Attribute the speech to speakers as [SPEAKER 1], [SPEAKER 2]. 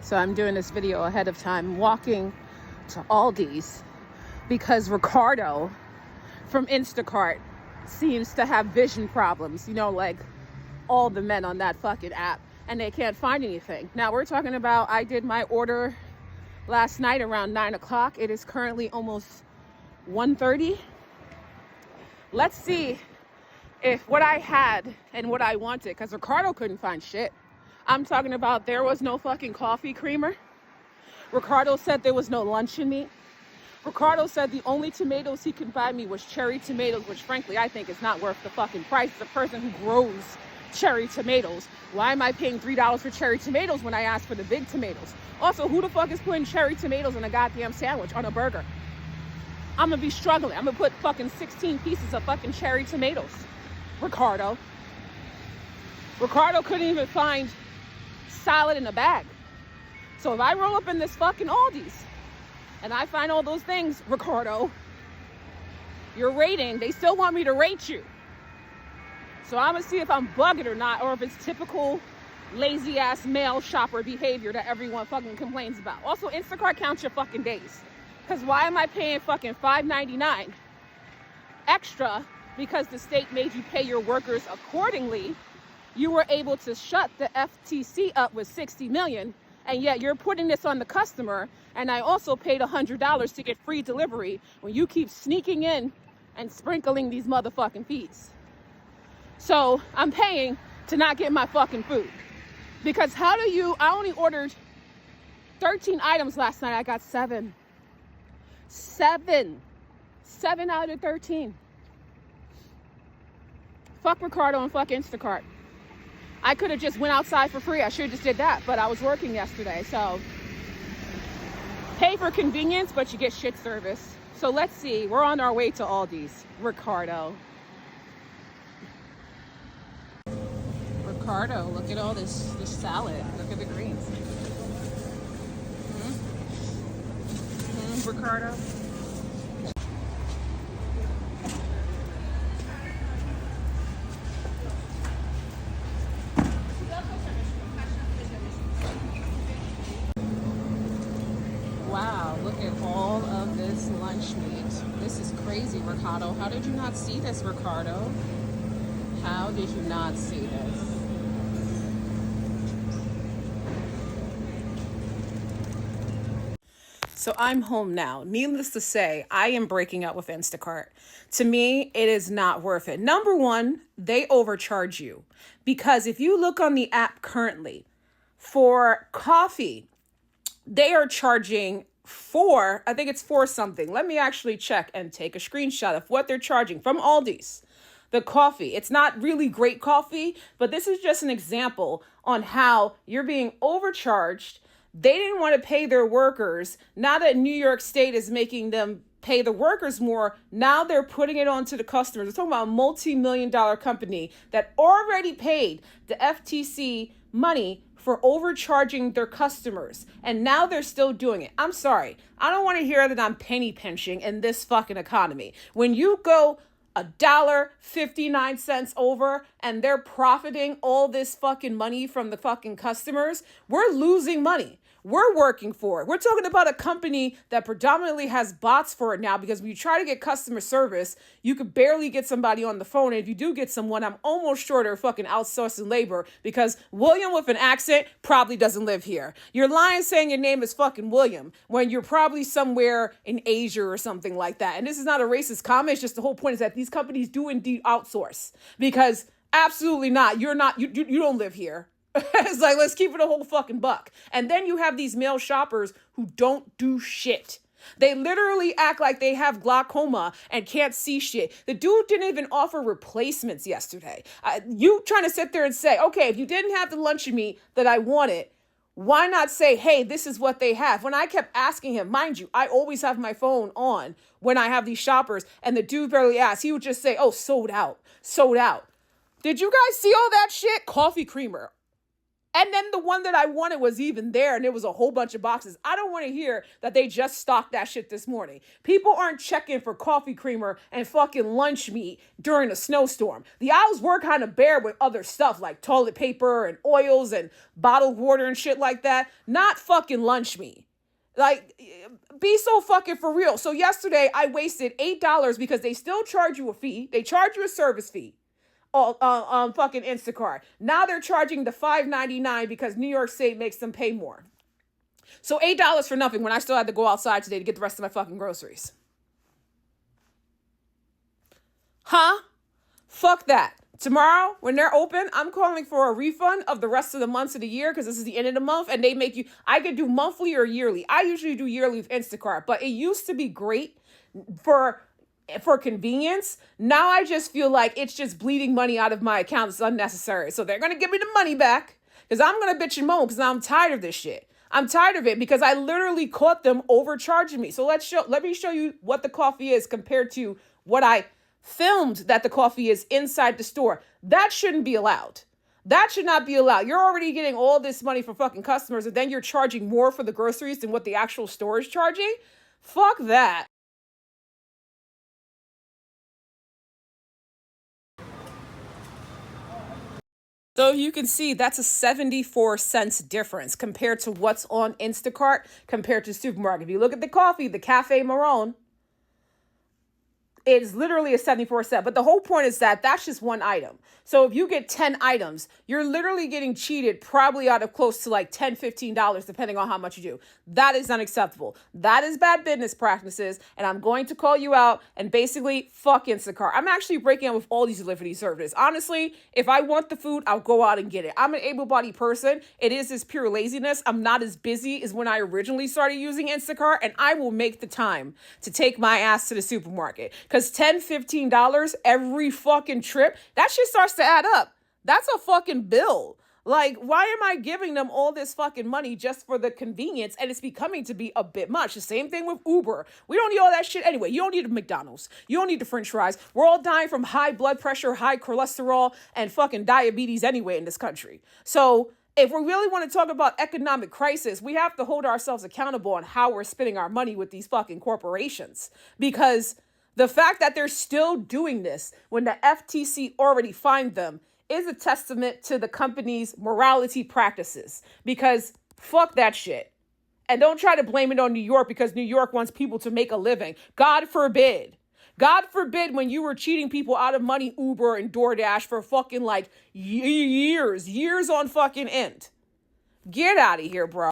[SPEAKER 1] So I'm doing this video ahead of time, walking to Aldi's because Ricardo from Instacart seems to have vision problems, like all the men on that fucking app, and they can't find anything. Now we're talking about, I did my order last night around 9 o'clock. It is currently almost 1:30. Let's see if what I had and what I wanted, because Ricardo couldn't find shit. I'm talking about there was no fucking coffee creamer. Ricardo said there was no luncheon meat. Ricardo said the only tomatoes he could buy me was cherry tomatoes, which frankly I think is not worth the fucking price. As a person who grows cherry tomatoes, why am I paying $3 for cherry tomatoes when I asked for the big tomatoes? Also, who the fuck is putting cherry tomatoes in a goddamn sandwich on a burger? I'm gonna be struggling. I'm gonna put fucking 16 pieces of fucking cherry tomatoes. Ricardo couldn't even find salad in a bag. So if I roll up in this fucking Aldi's and I find all those things, Ricardo, your rating, they still want me to rate you. So I'm gonna see if I'm bugging or not, or if it's typical lazy ass male shopper behavior that everyone fucking complains about. Also, Instacart counts your fucking days. Cause why am I paying fucking $5.99 extra because the state made you pay your workers accordingly? You were able to shut the FTC up with 60 million, and yet you're putting this on the customer. And I also paid $100 to get free delivery when you keep sneaking in and sprinkling these motherfucking fees. So I'm paying to not get my fucking food. Because I only ordered 13 items last night. I got 7 out of 13. Fuck Ricardo and fuck Instacart. I could have just went outside for free. I should have just did that, but I was working yesterday. So pay for convenience, but you get shit service. So let's see. We're on our way to Aldi's. Ricardo, look at all this salad. Look at the greens. Ricardo. Wow, look at all of this lunch meat. This is crazy, Ricardo. How did you not see this, Ricardo? How did you not see this? So I'm home now. Needless to say, I am breaking up with Instacart. To me, it is not worth it. Number one, they overcharge you. Because if you look on the app currently, for coffee, they are charging I think it's $4 something. Let me actually check and take a screenshot of what they're charging from Aldi's. The coffee. It's not really great coffee, but this is just an example on how you're being overcharged. They didn't want to pay their workers. Now that New York State is making them pay the workers more, now they're putting it on to the customers. We're talking about a multi-million-dollar company that already paid the FTC money for overcharging their customers. And now they're still doing it. I'm sorry. I don't want to hear that I'm penny pinching in this fucking economy. When you go $1.59 over and they're profiting all this fucking money from the fucking customers, we're losing money. We're working for it. We're talking about a company that predominantly has bots for it now, because when you try to get customer service, you could barely get somebody on the phone. And if you do get someone, I'm almost sure they're fucking outsourcing labor, because William with an accent probably doesn't live here. You're lying saying your name is fucking William when you're probably somewhere in Asia or something like that. And this is not a racist comment. It's just the whole point is that these companies do indeed outsource, because absolutely not. You don't live here. It's like, let's keep it a whole fucking buck. And then you have these male shoppers who don't do shit. They literally act like they have glaucoma and can't see shit. The dude didn't even offer replacements yesterday. You trying to sit there and say, okay, if you didn't have the luncheon meat that I wanted, why not say, hey, this is what they have? When I kept asking him, mind you, I always have my phone on when I have these shoppers, and the dude barely asked. He would just say, oh, sold out. Did you guys see all that shit? Coffee creamer. And then the one that I wanted was even there, and it was a whole bunch of boxes. I don't want to hear that they just stocked that shit this morning. People aren't checking for coffee creamer and fucking lunch meat during a snowstorm. The aisles were kind of bare with other stuff like toilet paper and oils and bottled water and shit like that. Not fucking lunch meat. Like, be so fucking for real. So yesterday I wasted $8 because they still charge you a fee. They charge you a service fee. Fucking Instacart. Now they're charging the $5.99 because New York State makes them pay more. So $8 for nothing when I still had to go outside today to get the rest of my fucking groceries. Huh? Fuck that. Tomorrow, when they're open, I'm calling for a refund of the rest of the months of the year because this is the end of the month and they make you, I could do monthly or yearly. I usually do yearly with Instacart, but it used to be great for convenience. Now I just feel like it's just bleeding money out of my account. It's unnecessary. So they're going to give me the money back because I'm going to bitch and moan because I'm tired of this shit. I'm tired of it because I literally caught them overcharging me. So let me show you what the coffee is compared to what I filmed that the coffee is inside the store. That shouldn't be allowed. That should not be allowed. You're already getting all this money from fucking customers and then you're charging more for the groceries than what the actual store is charging. Fuck that. So you can see that's a 74 cents difference compared to what's on Instacart compared to supermarket. If you look at the coffee, the Cafe Marron, it is literally a 74 cent. But the whole point is that that's just one item. So if you get 10 items, you're literally getting cheated probably out of close to like $10, $15, depending on how much you do. That is unacceptable. That is bad business practices. And I'm going to call you out and basically fuck Instacart. I'm actually breaking up with all these delivery services. Honestly, if I want the food, I'll go out and get it. I'm an able-bodied person. It is this pure laziness. I'm not as busy as when I originally started using Instacart. And I will make the time to take my ass to the supermarket. Because $10, $15 every fucking trip, that shit starts to add up. That's a fucking bill. Like, why am I giving them all this fucking money just for the convenience? And it's becoming to be a bit much. The same thing with Uber. We don't need all that shit anyway. You don't need a McDonald's. You don't need the French fries. We're all dying from high blood pressure, high cholesterol, and fucking diabetes anyway in this country. So if we really want to talk about economic crisis, we have to hold ourselves accountable on how we're spending our money with these fucking corporations. Because the fact that they're still doing this when the FTC already fined them is a testament to the company's morality practices. Because fuck that shit. And don't try to blame it on New York because New York wants people to make a living. God forbid. God forbid when you were cheating people out of money, Uber and DoorDash for fucking like years on fucking end. Get out of here, bro.